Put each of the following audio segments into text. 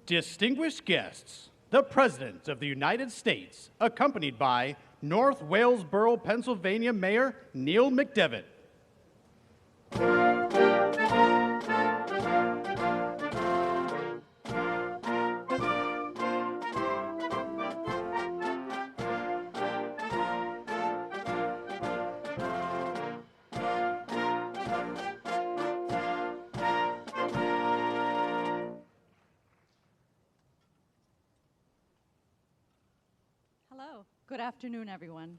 Distinguished guests, the President of the United States, accompanied by North Walesboro, Pennsylvania Mayor Neil McDevitt. Hello, good afternoon, everyone.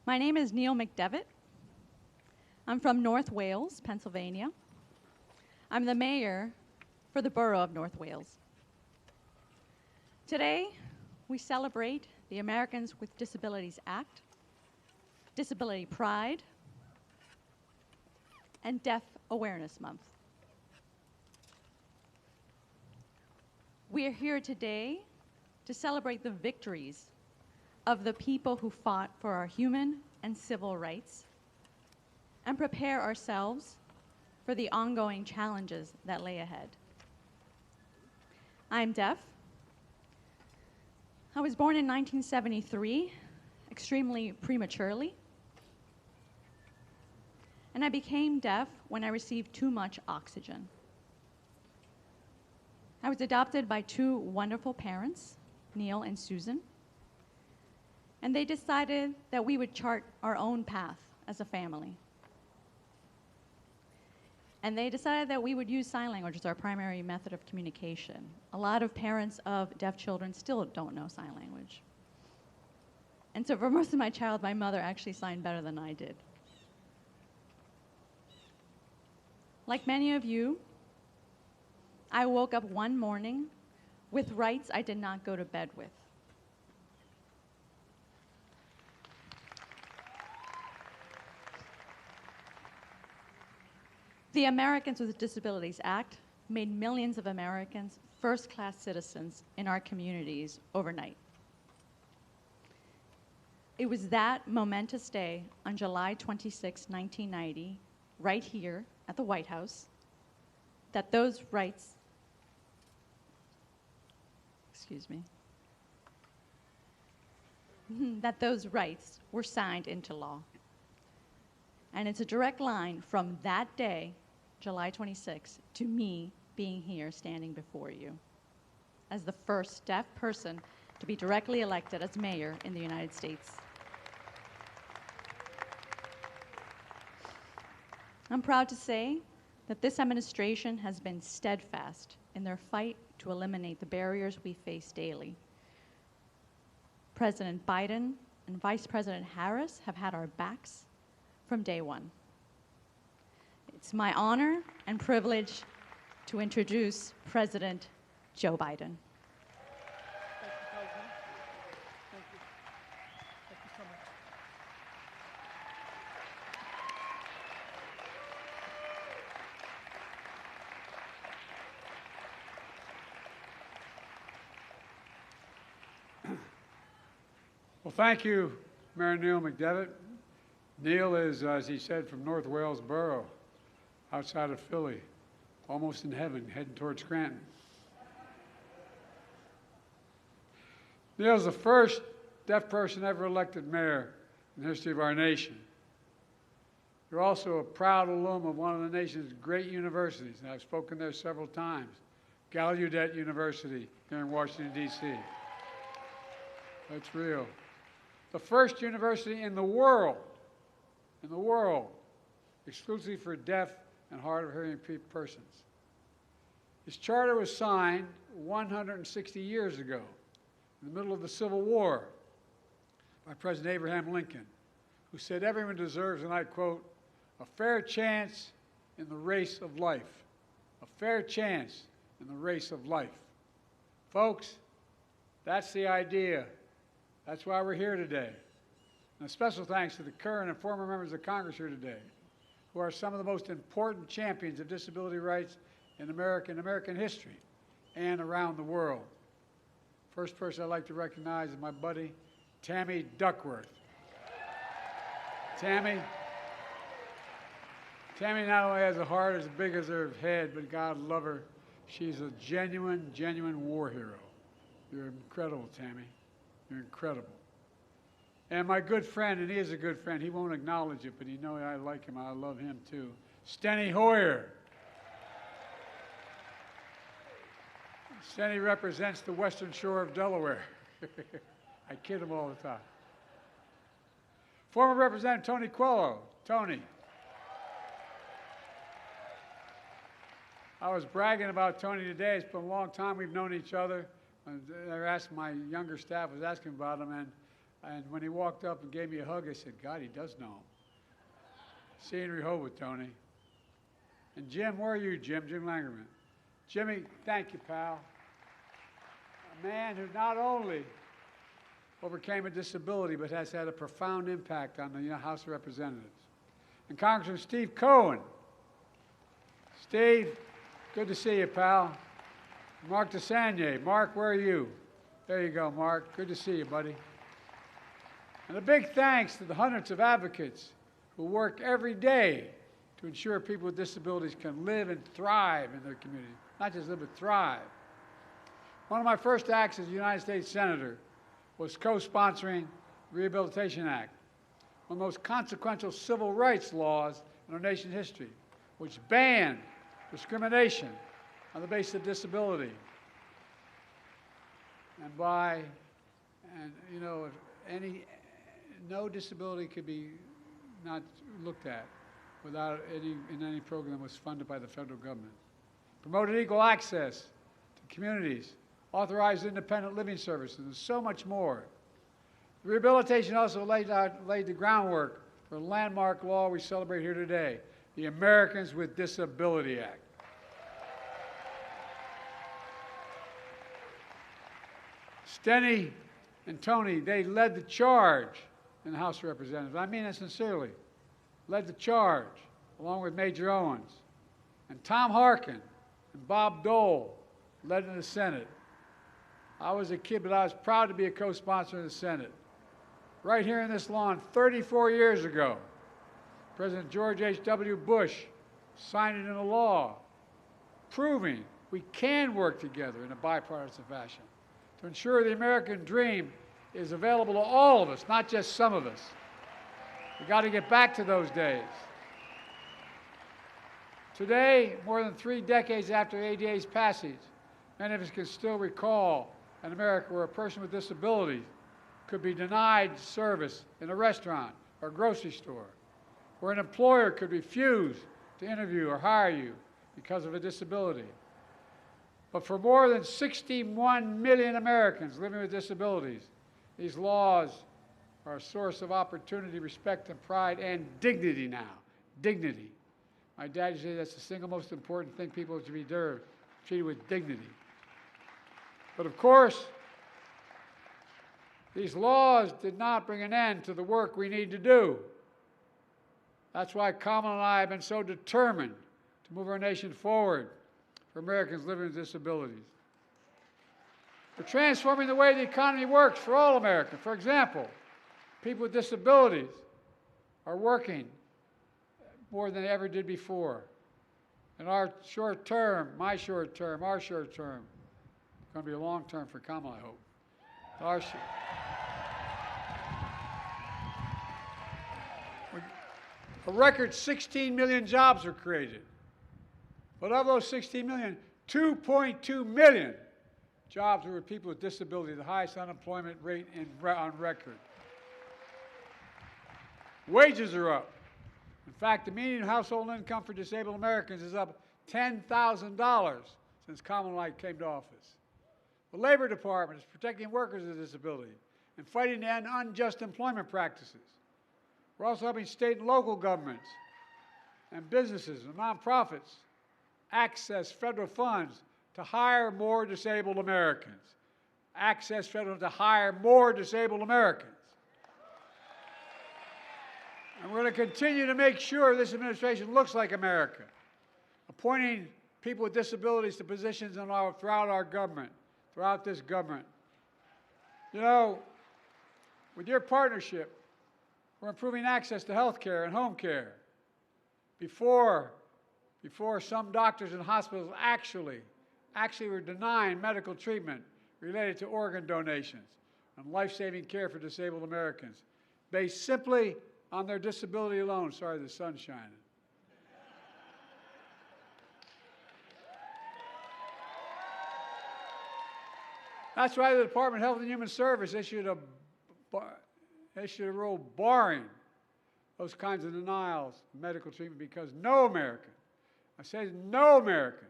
My name is Neil McDevitt. I'm from North Wales, Pennsylvania. I'm the mayor for the borough of North Wales. Today, we celebrate the Americans with Disabilities Act, Disability Pride, and Deaf Awareness Month. We are here today to celebrate the victories of the people who fought for our human and civil rights and prepare ourselves for the ongoing challenges that lay ahead. I'm deaf. I was born in 1973, extremely prematurely, and I became deaf when I received too much oxygen. I was adopted by two wonderful parents, Neil and Susan, and they decided that we would chart our own path as a family. And they decided that we would use sign language as our primary method of communication. A lot of parents of deaf children still don't know sign language. And so for most of my childhood, my mother actually signed better than I did. Like many of you, I woke up one morning with rights I did not go to bed with. The Americans with Disabilities Act made millions of Americans first-class citizens in our communities overnight. It was that momentous day on July 26, 1990, right here at the White House, that those rights, that those rights were signed into law. And it's a direct line from that day, July 26, to me being here standing before you as the first deaf person to be directly elected as mayor in the United States. I'm proud to say that this administration has been steadfast in their fight to eliminate the barriers we face daily. President Biden and Vice President Harris have had our backs from day one. It's my honor and privilege to introduce President Joe Biden. Thank you, President. Thank you. Thank you so much. Well, thank you, Mayor Neil McDevitt. Neil is, as he said, from North Walesboro, outside of Philly, almost in heaven, heading towards Scranton. Neil's the first deaf person ever elected mayor in the history of our nation. You're also a proud alum of one of the nation's great universities, and I've spoken there several times, Gallaudet University here in Washington, D.C. That's real. The first university in the world, exclusively for deaf and hard of hearing persons. His charter was signed 160 years ago, in the middle of the Civil War, by President Abraham Lincoln, who said everyone deserves, and I quote, a fair chance in the race of life. A fair chance in the race of life. Folks, that's the idea. That's why we're here today. And a special thanks to the current and former members of Congress here today, who are some of the most important champions of disability rights in American history and around the world. First person I'd like to recognize is my buddy, Tammy Duckworth. Tammy not only has a heart as big as her head, but God love her. She's a genuine war hero. You're incredible, Tammy. You're incredible. And my good friend, and he is a good friend, he won't acknowledge it, but he knows I like him, I love him too. Steny Hoyer. Steny represents the western shore of Delaware. I kid him all the time. Former Representative Tony Quello. Tony. I was bragging about Tony today. It's been a long time we've known each other. They were asking, my younger staff was asking about him, and when he walked up and gave me a hug, I said, God, he does know him. See you in Rehoboth, Tony. And Jim, where are you, Jim? Jim Langerman. Jimmy, thank you, pal. A man who not only overcame a disability, but has had a profound impact on the House of Representatives. And Congressman Steve Cohen. Steve, good to see you, pal. Mark DeSagne. Mark, where are you? There you go, Mark. Good to see you, buddy. And a big thanks to the hundreds of advocates who work every day to ensure people with disabilities can live and thrive in their community. Not just live, but thrive. One of my first acts as a United States Senator was co-sponsoring the Rehabilitation Act, one of the most consequential civil rights laws in our nation's history, which banned discrimination on the basis of disability. No disability could be not looked at without any program that was funded by the federal government. Promoted equal access to communities, authorized independent living services, and so much more. The rehabilitation also laid the groundwork for the landmark law we celebrate here today, the Americans with Disabilities Act. Steny and Tony, they led the charge in the House of Representatives. I mean that sincerely. Led the charge, along with Major Owens. And Tom Harkin and Bob Dole led in the Senate. I was a kid, but I was proud to be a co-sponsor in the Senate. Right here in this lawn, 34 years ago, President George H.W. Bush signed it into law, proving we can work together in a bipartisan fashion to ensure the American dream is available to all of us, not just some of us. We've got to get back to those days. Today, more than 3 decades after ADA's passage, many of us can still recall an America where a person with disabilities could be denied service in a restaurant or grocery store, where an employer could refuse to interview or hire you because of a disability. But for more than 61 million Americans living with disabilities, these laws are a source of opportunity, respect, and pride, and dignity now. Dignity. My dad used to say that's the single most important thing people should be treated with dignity. But of course, these laws did not bring an end to the work we need to do. That's why Kamala and I have been so determined to move our nation forward for Americans living with disabilities. We're transforming the way the economy works for all Americans. For example, people with disabilities are working more than they ever did before. And our short term, my short term, our short term, it's going to be a long term for Kamala, I hope. A record 16 million jobs were created. But of those 16 million, 2.2 million jobs were with people with disabilities, the highest unemployment rate on record. Wages are up. In fact, the median household income for disabled Americans is up $10,000 since Kamala and I came to office. The Labor Department is protecting workers with disabilities and fighting to end unjust employment practices. We're also helping state and local governments and businesses and nonprofits access federal funds to hire more disabled Americans. Access federal to hire more disabled Americans. And we're going to continue to make sure this administration looks like America, appointing people with disabilities to positions throughout our government, throughout this government. You know, with your partnership, We're improving access to health care and home care. Before some doctors and hospitals actually were denying medical treatment related to organ donations and life-saving care for disabled Americans, based simply on their disability alone. Sorry, the sun's shining. That's why the Department of Health and Human Services issued a rule barring those kinds of denials of medical treatment, because no American, I say no American,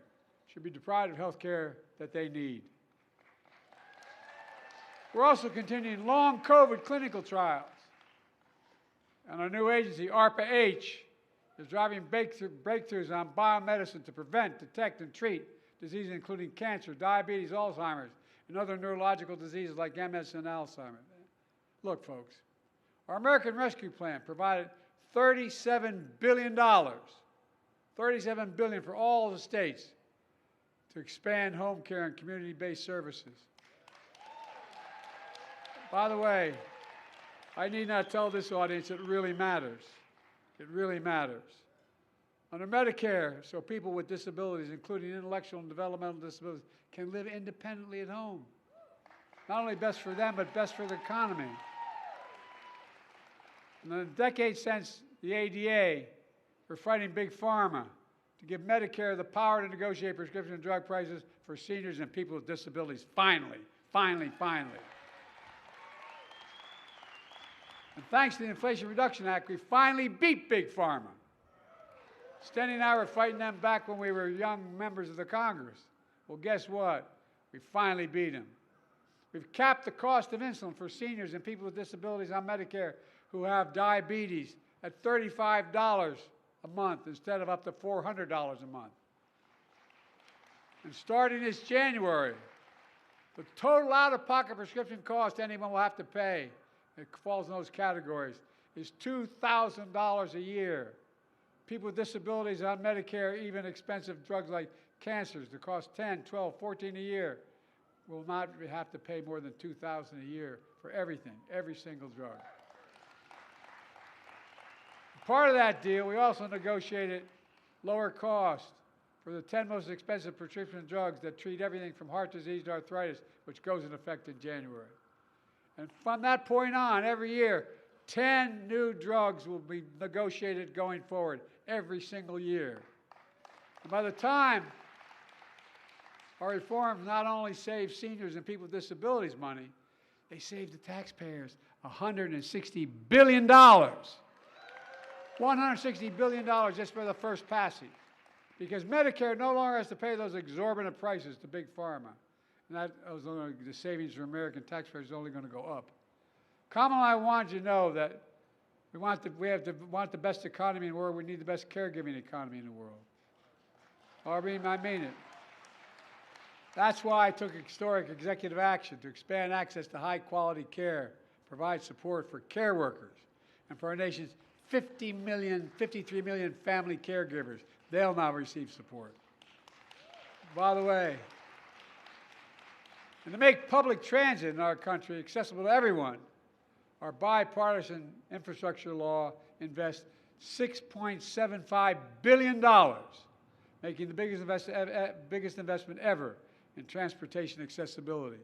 should be deprived of health care that they need. We're also continuing long COVID clinical trials. And our new agency, ARPA-H, is driving breakthroughs on biomedicine to prevent, detect, and treat diseases including cancer, diabetes, Alzheimer's, and other neurological diseases like MS and Alzheimer's. Look, folks, our American Rescue Plan provided $37 billion, $37 billion for all the states to expand home care and community-based services. By the way, I need not tell this audience it really matters. It really matters. Under Medicare, so people with disabilities, including intellectual and developmental disabilities, can live independently at home. Not only best for them, but best for the economy. And in the decades since the ADA, we're fighting Big Pharma to give Medicare the power to negotiate prescription drug prices for seniors and people with disabilities. Finally, finally, finally. And thanks to the Inflation Reduction Act, we finally beat Big Pharma. Stenny and I were fighting them back when we were young members of the Congress. Well, guess what? We finally beat them. We've capped the cost of insulin for seniors and people with disabilities on Medicare who have diabetes at $35 a month instead of up to $400 a month. And starting this January, the total out-of-pocket prescription cost anyone will have to pay, it falls in those categories, is $2,000 a year. People with disabilities on Medicare, even expensive drugs like cancers that cost $10, $12, $14 a year, will not have to pay more than $2,000 a year for everything, every single drug. Part of that deal, we also negotiated lower cost for the 10 most expensive prescription drugs that treat everything from heart disease to arthritis, which goes into effect in January. And from that point on, every year, 10 new drugs will be negotiated going forward every single year. And by the time our reforms not only save seniors and people with disabilities money, they save the taxpayers $160 billion. $160 billion just for the first passage. Because Medicare no longer has to pay those exorbitant prices to Big Pharma. And the savings for American taxpayers is only going to go up. Kamala, I want you to know that we want the best economy in the world. We need the best caregiving economy in the world. I mean it. That's why I took historic executive action to expand access to high-quality care, provide support for care workers, and for our nation's 53 million family caregivers. They'll now receive support. By the way, and to make public transit in our country accessible to everyone, our bipartisan infrastructure law invests $6.75 billion, making the biggest investment ever in transportation accessibility,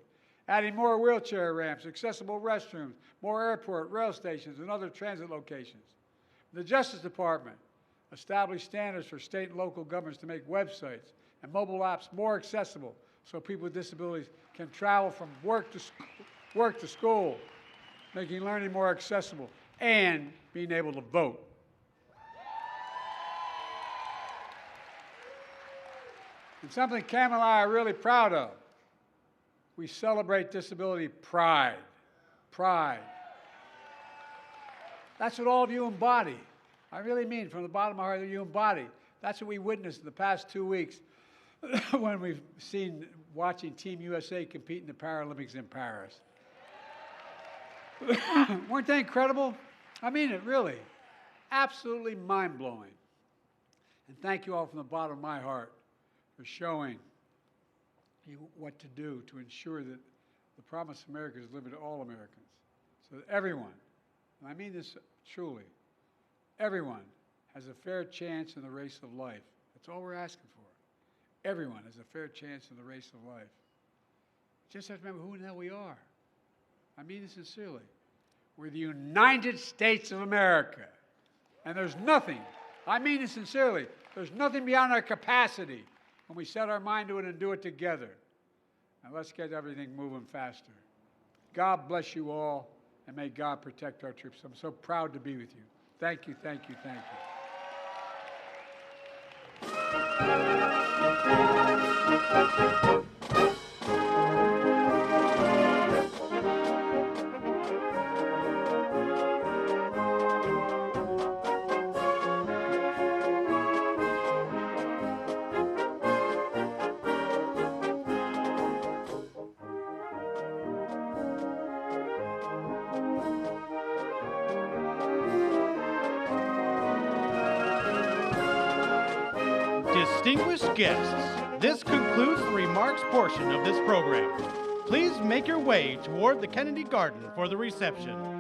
adding more wheelchair ramps, accessible restrooms, more airport, rail stations, and other transit locations. The Justice Department established standards for state and local governments to make websites and mobile apps more accessible so people with disabilities can travel from work to school, making learning more accessible, and being able to vote. And something Cam and I are really proud of, we celebrate disability pride. Pride. That's what all of you embody. I really mean, from the bottom of my heart, that you embody. That's what we witnessed in the past 2 weeks when we've seen watching Team USA compete in the Paralympics in Paris. Weren't they incredible? I mean it, really. Absolutely mind-blowing. And thank you all from the bottom of my heart for showing you what to do to ensure that the promise of America is delivered to all Americans, so that everyone, and I mean this truly, everyone has a fair chance in the race of life. That's all we're asking for. Everyone has a fair chance in the race of life. Just have to remember who the hell we are. I mean this sincerely. We're the United States of America. And there's nothing, I mean it sincerely, there's nothing beyond our capacity when we set our mind to it and do it together. Now let's get everything moving faster. God bless you all, and may God protect our troops. I'm so proud to be with you. Thank you, thank you, thank you. Distinguished guests, this concludes the remarks portion of this program. Please make your way toward the Kennedy Garden for the reception.